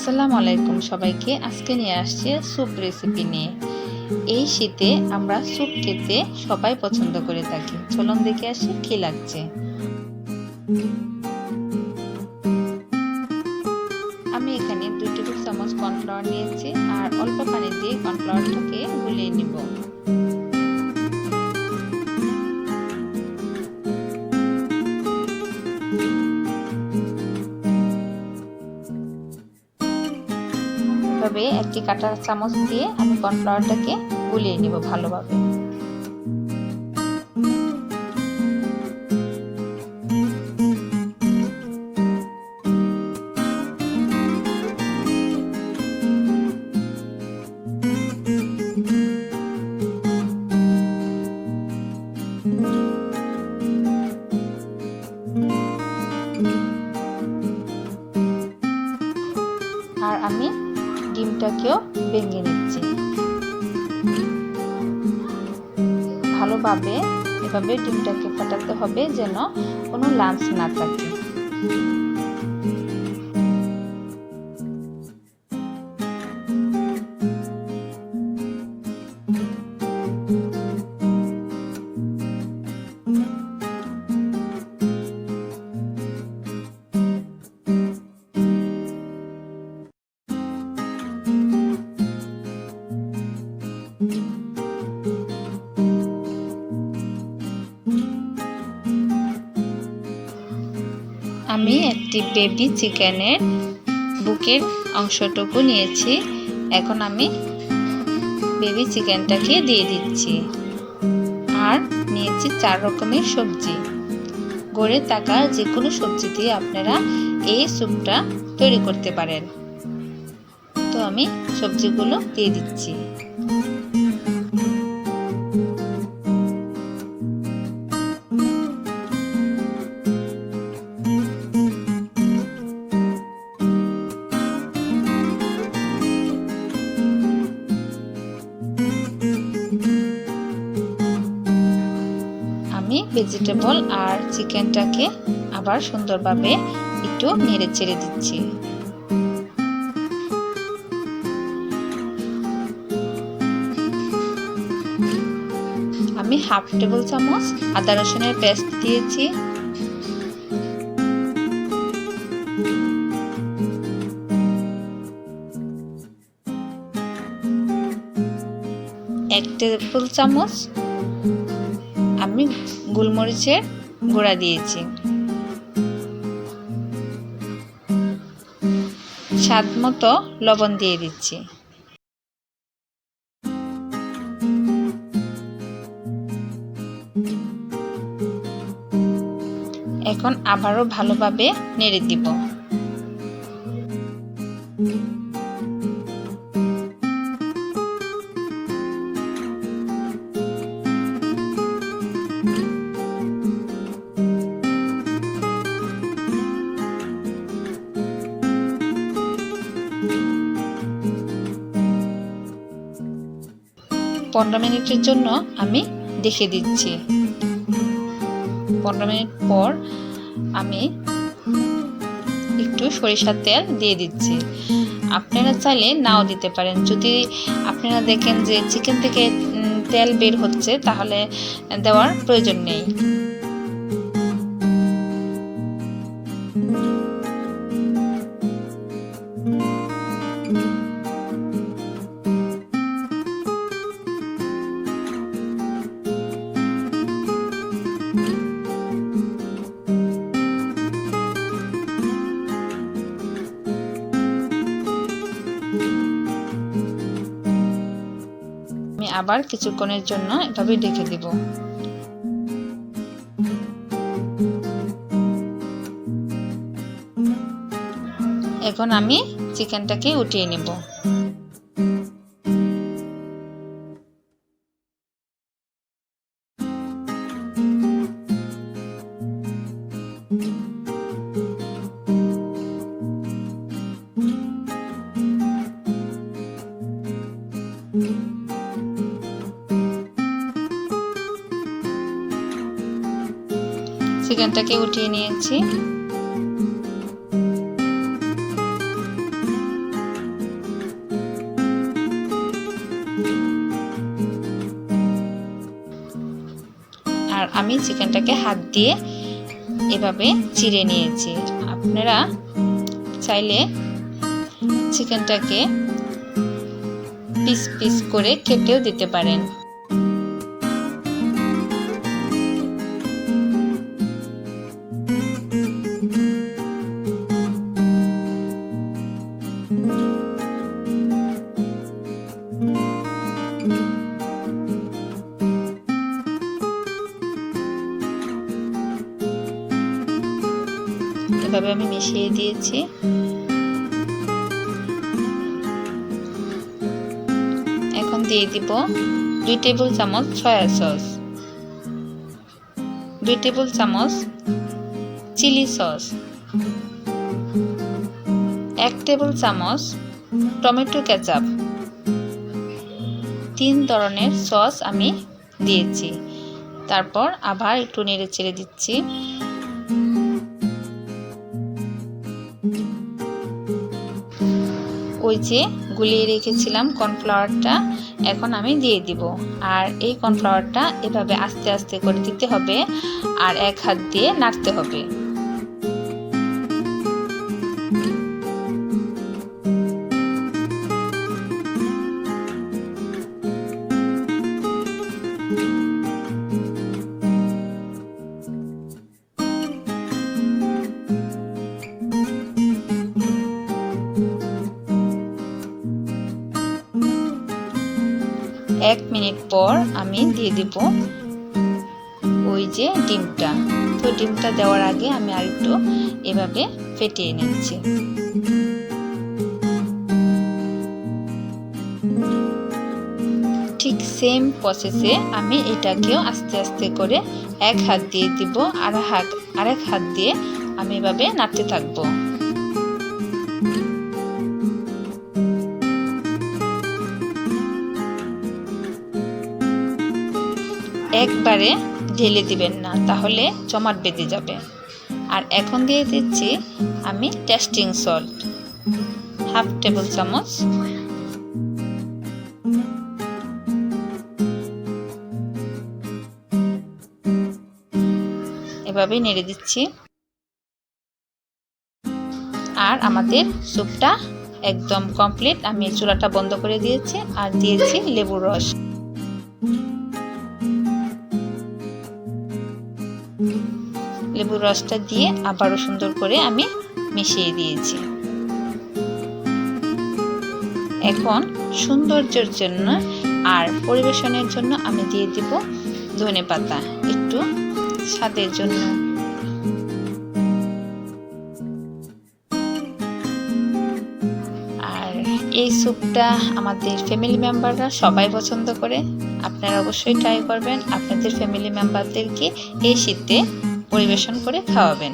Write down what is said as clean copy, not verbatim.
আসসালামু আলাইকুম সবাইকে। আজকে নিয়ে আসছি স্যুপ রেসিপি নিয়ে। এই শীতে আমরা স্যুপ খেতে সবাই পছন্দ করে থাকি। চলুন দেখে আসি কি লাগছে। আমি এখানে 2 টেবিল চামচ কর্নফ্লাওয়ার নিয়েছি আর অল্প পানি দিয়ে কর্নফ্লাওয়ারটাকে গুলিয়ে নিব। এভাবে একটি কাঁটা চামচ দিয়ে আমি কর্নফ্লাওয়ারটাকে গুলিয়ে নিব ভালোভাবে। আর আমি ডিমটাকেও ভেঙে নিচ্ছি ভালোভাবে। এভাবে ডিমটাকে ফাটাতে হবে যেন কোনো লাম্পস না থাকে। আমি একটি বেবি চিকেনের বুকের অংশটুকু নিয়েছি। এখন আমি বেবি চিকেনটাকে দিয়ে দিচ্ছি। আর নিয়েছি 4 রকমের সবজি। গড়ে থাকা যে কোনো সবজি দিয়ে আপনারা এই স্যুপটা তৈরি করতে পারেন। তো আমি সবজিগুলো দিয়ে দিচ্ছি। আমি ভেজিটেবল আর চিকেনটাকে আবার সুন্দরভাবে একটু নেড়ে চেড়ে দিচ্ছি। আমি হাফ টেবিল চামচ আদা রসুনের পেস্ট দিয়েছি। এক টেবিল চামচ আমি গোলমরিচের গুঁড়া দিয়েছি। স্বাদ মতো লবণ দিয়ে দিচ্ছি। এখন আবারও ভালোভাবে নেড়ে দিব। পনেরো মিনিটের জন্য আমি ঢেকে দিচ্ছি। 15 মিনিট পর আমি একটু সরিষার তেল দিয়ে দিচ্ছি। আপনারা চাইলে নাও দিতে পারেন। যদি আপনারা দেখেন যে চিকেন থেকে তেল বের হচ্ছে তাহলে দেওয়ার প্রয়োজন নেই। আমি আবার কিছুক্ষণের জন্য এভাবে ঢেকে দিব। এখন আমি চিকেনটাকে উঠিয়ে নেব। চিকেনটাকে উঠিয়ে নিয়েছি। আমি চিকেনটাকে হাত দিয়ে এভাবে চিড়ে নিয়েছি। আপনারা চাইলে চিকেনটাকে পিস পিস করে কেটেও দিতে পারেন। এভাবে আমি মিশিয়ে দিয়েছি। এখন দিয়ে দিব 2 টেবিল চামচ সয়া সস, 2 টেবিল চামচ চিলি সস, 1 টেবিল চামচ টমেটো কেচাপ। 3 ধরনের সস আমি দিয়েছি। তারপর আবার একটু নেড়ে চেড়ে দিচ্ছি। ওই যে গুলিয়ে রেখেছিলাম কর্নফ্লাওয়ারটা এখন আমি দিয়ে দিব। আর এই কর্নফ্লাওয়ারটা এভাবে আস্তে আস্তে করে দিতে হবে আর এক হাত দিয়ে নাড়তে হবে। এক মিনিট পর আমি দিয়ে দিব ওই যে ডিমটা। তো ডিমটা দেওয়ার আগে আমি আরেকটু এভাবে ফেটিয়ে নিচ্ছি। ঠিক সেম প্রসেসে আমি এটাকেও আস্তে আস্তে করে এক হাত দিয়ে দিব আর আরেক হাত দিয়ে আমি এভাবে নাড়তে থাকবো। একবারে ঢেলে দিবেন না, তাহলে জমাট বেঁধে যাবে। আর এখন দিয়ে দিচ্ছি আমি টেস্টিং সল্ট 1/2 টেবিল চামচ। এভাবে নেড়ে দিচ্ছি। আর আমাদের স্যুপটা একদম কমপ্লিট। আমি চুলাটা বন্ধ করে দিয়েছি আর দিয়েছি লেবুর রস। লেবুর রসটা দিয়ে আবারও সুন্দর করে আমি মিশিয়ে দিয়েছি। এখন সৌন্দর্যের জন্য আর পরিবেশনের জন্য আমি দিয়ে দিব ধনেপাতা একটু স্বাদের জন্য। আর এই স্যুপটা আমাদের ফ্যামিলি মেম্বাররা সবাই পছন্দ করে। আপনারা অবশ্যই ট্রাই করবেন, আপনাদের ফ্যামিলি মেম্বারদেরকে এই শীতে পরিবেশন করে খাওয়াবেন।